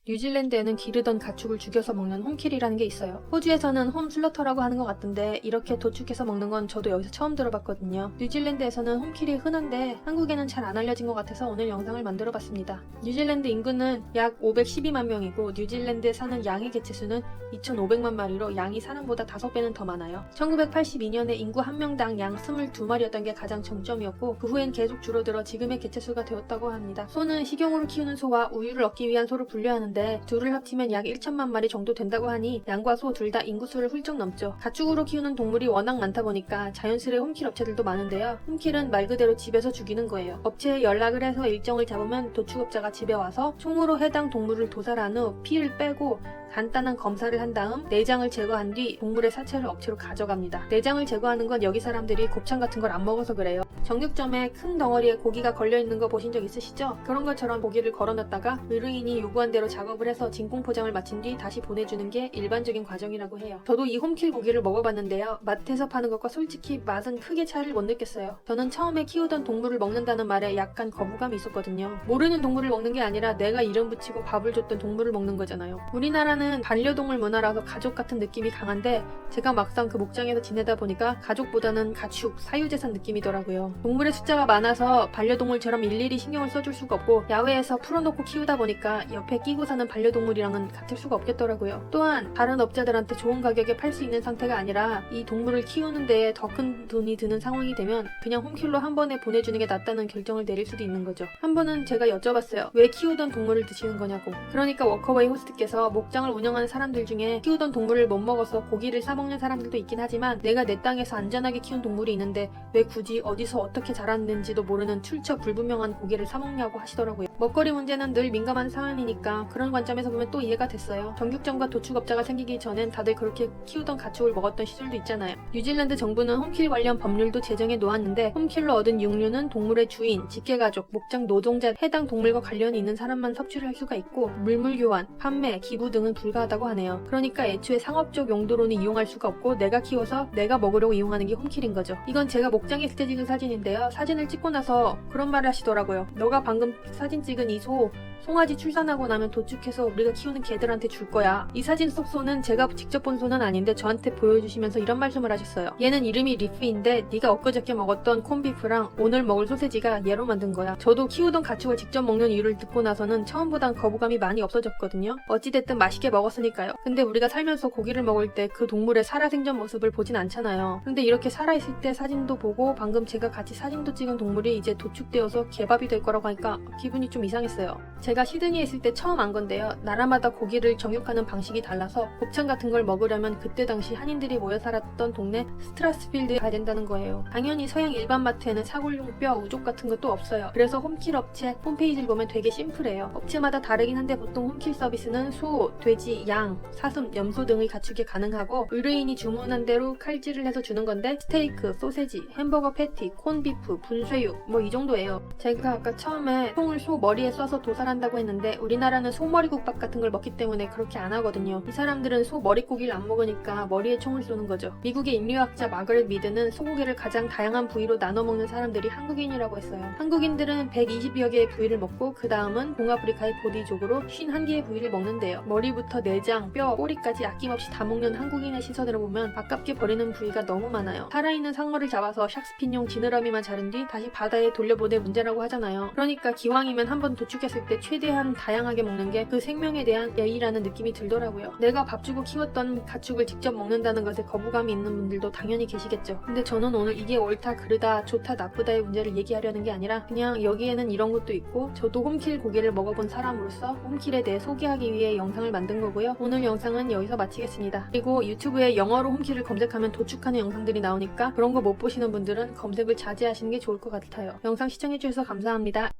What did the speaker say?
뉴질랜드에는 기르던 가축을 죽여서 먹는 홈킬이라는 게 있어요. 호주에서는 홈슬러터라고 하는 것 같던데 이렇게 도축해서 먹는 건 저도 여기서 처음 들어봤거든요. 뉴질랜드에서는 홈킬이 흔한데 한국에는 잘 안 알려진 것 같아서 오늘 영상을 만들어봤습니다. 뉴질랜드 인구는 약 512만 명이고 뉴질랜드에 사는 양의 개체수는 2,500만 마리로 양이 사람보다 5배는 더 많아요. 1982년에 인구 1명당 양 22마리였던 게 가장 정점이었고 그 후엔 계속 줄어들어 지금의 개체수가 되었다고 합니다. 소는 식용으로 키우는 소와 우유를 얻기 위한 소를 분류하는데 둘을 합치면 약 1천만 마리 정도 된다고 하니 양과 소 둘 다 인구수를 훌쩍 넘죠. 가축으로 키우는 동물이 워낙 많다 보니까 자연스레 홈킬 업체들도 많은데요. 홈킬은 말 그대로 집에서 죽이는 거예요. 업체에 연락을 해서 일정을 잡으면 도축업자가 집에 와서 총으로 해당 동물을 도살한 후 피를 빼고 간단한 검사를 한 다음 내장을 제거한 뒤 동물의 사체를 업체로 가져갑니다. 내장을 제거하는 건 여기 사람들이 곱창 같은 걸 안 먹어서 그래요. 정육점에 큰 덩어리에 고기가 걸려있는 거 보신 적 있으시죠? 그런 것처럼 고기를 걸어놨다가 의뢰인이 요구한 대로 작업을 해서 진공 포장을 마친 뒤 다시 보내주는 게 일반적인 과정이라고 해요. 저도 이 홈킬 고기를 먹어봤는데요. 마트에서 파는 것과 솔직히 맛은 크게 차이를 못 느꼈어요. 저는 처음에 키우던 동물을 먹는다는 말에 약간 거부감이 있었거든요. 모르는 동물을 먹는 게 아니라 내가 이름 붙이고 밥을 줬던 동물을 먹는 거잖아요. 우리나라는 반려동물 문화라서 가족 같은 느낌이 강한데 제가 막상 그 목장에서 지내다 보니까 가족보다는 가축, 사유재산 느낌이더라고요. 동물의 숫자가 많아서 반려동물처럼 일일이 신경을 써줄 수가 없고 야외에서 풀어놓고 키우다 보니까 옆에 끼고 사는 반려동물이랑은 같을 수가 없겠더라고요. 또한 다른 업자들한테 좋은 가격에 팔 수 있는 상태가 아니라 이 동물을 키우는 데에 더 큰 돈이 드는 상황이 되면 그냥 홈킬로 한 번에 보내주는 게 낫다는 결정을 내릴 수도 있는 거죠. 한 번은 제가 여쭤봤어요. 왜 키우던 동물을 드시는 거냐고. 그러니까 워커웨이 호스트께서 목장을 운영하는 사람들 중에 키우던 동물을 못 먹어서 고기를 사 먹는 사람들도 있긴 하지만 내가 내 땅에서 안전하게 키운 동물이 있는데 왜 굳이 어디서 어떻게 자랐는지도 모르는 출처 불분명한 고기를 사 먹냐고 하시더라고요. 먹거리 문제는 늘 민감한 사안이니까 그런 관점에서 보면 또 이해가 됐어요. 정육점과 도축업자가 생기기 전엔 다들 그렇게 키우던 가축을 먹었던 시절도 있잖아요. 뉴질랜드 정부는 홈킬 관련 법률도 제정해 놓았는데 홈킬로 얻은 육류는 동물의 주인, 직계가족, 목장 노동자, 해당 동물과 관련이 있는 사람만 섭취를 할 수가 있고 물물 교환, 판매, 기부 등은 불가하다고 하네요. 그러니까 애초에 상업적 용도로는 이용할 수가 없고 내가 키워서 내가 먹으려고 이용하는 게 홈킬인 거죠. 이건 제가 목장에 있을 때 찍은 사진인데요. 사진을 찍고 나서 그런 말을 하시더라고요. 너가 방금 사진 찍은 이 송아지 출산하고 나면 도축해서 우리가 키우는 개들한테 줄 거야. 이 사진 속 소는 제가 직접 본 소는 아닌데 저한테 보여주시면서 이런 말씀을 하셨어요. 얘는 이름이 리프인데 네가 엊그저께 먹었던 콘비프랑 오늘 먹을 소세지가 얘로 만든 거야. 저도 키우던 가축을 직접 먹는 이유를 듣고 나서는 처음보단 거부감이 많이 없어졌거든요. 어찌됐든 맛있게 먹었으니까요. 근데 우리가 살면서 고기를 먹을 때 그 동물의 살아생전 모습을 보진 않잖아요. 근데 이렇게 살아있을 때 사진도 보고 방금 제가 같이 사진도 찍은 동물이 이제 도축되어서 개밥이 될 거라고 하니까 기분이 좀 이상했어요. 제가 시드니에 있을 때 처음 안 건데요. 나라마다 고기를 정육하는 방식이 달라서 곱창 같은 걸 먹으려면 그때 당시 한인들이 모여 살았던 동네 스트라스필드에 가야 된다는 거예요. 당연히 서양 일반 마트에는 사골용 뼈, 우족 같은 것도 없어요. 그래서 홈킬 업체 홈페이지를 보면 되게 심플해요. 업체마다 다르긴 한데 보통 홈킬 서비스는 소, 돼지, 양, 사슴, 염소 등의 가축이 가능하고 의뢰인이 주문한 대로 칼질을 해서 주는 건데 스테이크, 소세지, 햄버거 패티, 콘비프, 분쇄육 뭐 이 정도예요. 제가 아까 처음에 총을 소 머리에 쏴서 도살한다고 했는데 우리나라는 소머리국밥 같은 걸 먹기 때문에 그렇게 안 하거든요. 이 사람들은 소 머리고기를 안 먹으니까 머리에 총을 쏘는 거죠. 미국의 인류학자 마거렛 미드는 소고기를 가장 다양한 부위로 나눠 먹는 사람들이 한국인이라고 했어요. 한국인들은 120여 개의 부위를 먹고 그 다음은 동아프리카의 보디족으로 51개의 부위를 먹는데요. 머리부터 내장, 뼈, 꼬리까지 아낌없이 다 먹는 한국인의 시선으로 보면 아깝게 버리는 부위가 너무 많아요. 살아있는 상어를 잡아서 샥스핀용 지느러미만 자른 뒤 다시 바다에 돌려보낼 문제라고 하잖아요. 그러니까 기왕이면 한번 도축했을 때 최대한 다양하게 먹는 게 그 생명에 대한 예의라는 느낌이 들더라고요. 내가 밥 주고 키웠던 가축을 직접 먹는다는 것에 거부감이 있는 분들도 당연히 계시겠죠. 근데 저는 오늘 이게 옳다 그르다 좋다 나쁘다의 문제를 얘기하려는 게 아니라 그냥 여기에는 이런 것도 있고 저도 홈킬 고기를 먹어본 사람으로서 홈킬에 대해 소개하기 위해 영상을 만든 거고요. 오늘 영상은 여기서 마치겠습니다. 그리고 유튜브에 영어로 홈킬을 검색하면 도축하는 영상들이 나오니까 그런 거 못 보시는 분들은 검색을 자제하시는 게 좋을 것 같아요. 영상 시청해주셔서 감사합니다.